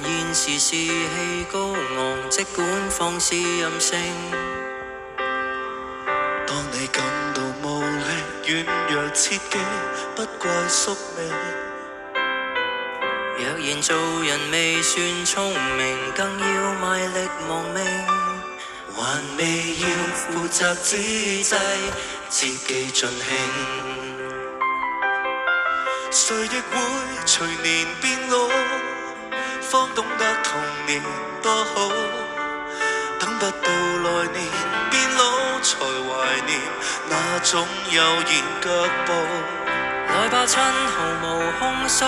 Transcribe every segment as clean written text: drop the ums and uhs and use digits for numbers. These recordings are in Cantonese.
現時士氣高昂，即管放肆任性。當你感到無力軟弱，切記不怪宿命。若然做人未算聰明，更要賣力亡命。還未要負責之際，切記盡興。誰亦會隨年變老，方懂得童年多好。等不到來年變老，才懷念那種悠然腳步。來吧親，毫無控訴，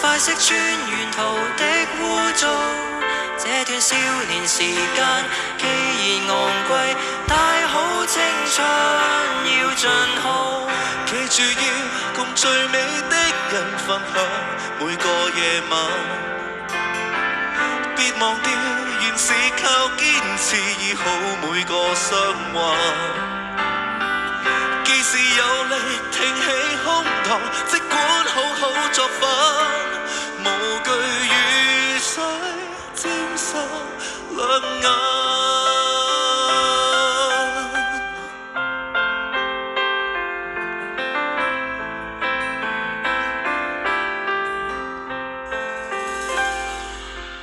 快釋穿沿途的污糟。這段少年時間既然昂貴，大好青春要盡好。記住要共最美的人分享每個夜晚，別忘掉原是靠堅持醫好每個傷患。既是有力挺起胸膛，即管好好作反，無懼雨水沾濕兩眼。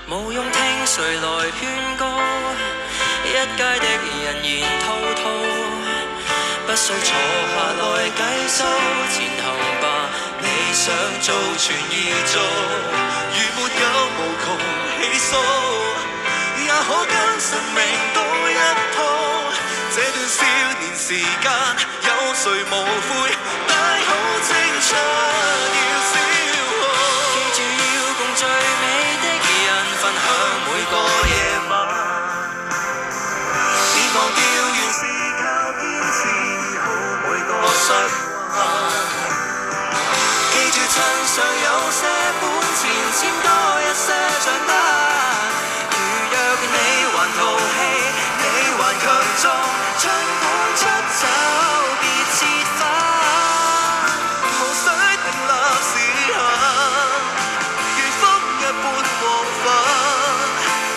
無用聽誰來勸告，一街的人言滔滔，不需坐下來計數，前行吧，你想做全易做。如沒有無窮起訴，也可跟神明賭一鋪。這段少年時間，有誰無悔？大好青春要消耗。記住要共最美的人分享每個夜晚，別忘掉原是靠堅持醫好每個傷患。記住襯上有些本錢，簽多一些賬單。如若你還淘氣，你還強壯，儘管出走，別折返。無需定立時限，如風一般往返。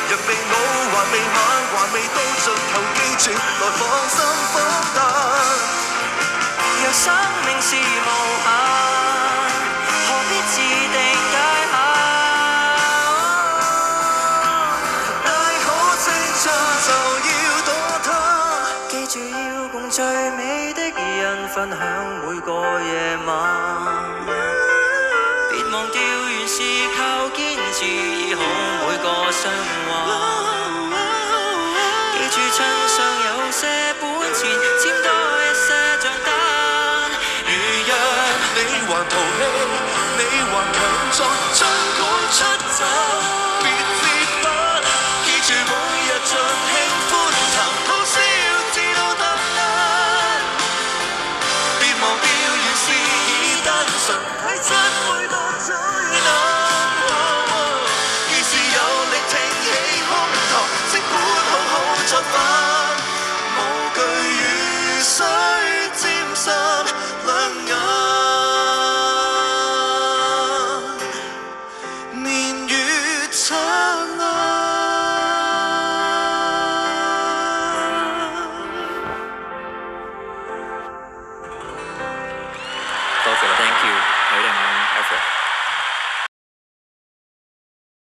人未老還未晚，還未到盡頭，記住來放心放膽。若生命是無限，何必自定界限？大好青春就要躲它。記住要共最美的人分享每個夜晚，別忘掉原是靠堅持醫好每個傷患。記住襯上有些本錢，簽多一些賬單。如若你還淘氣，你還強壯，儘管出走，別折返。記住每日盡興歡談，通宵至到得晚。別忘掉原是以單純體質每個災難。既是有力挺起胸膛，即管好好作反，無懼雨水沾濕兩眼。年月燦爛。多謝，Thank you，許定安 Alfred。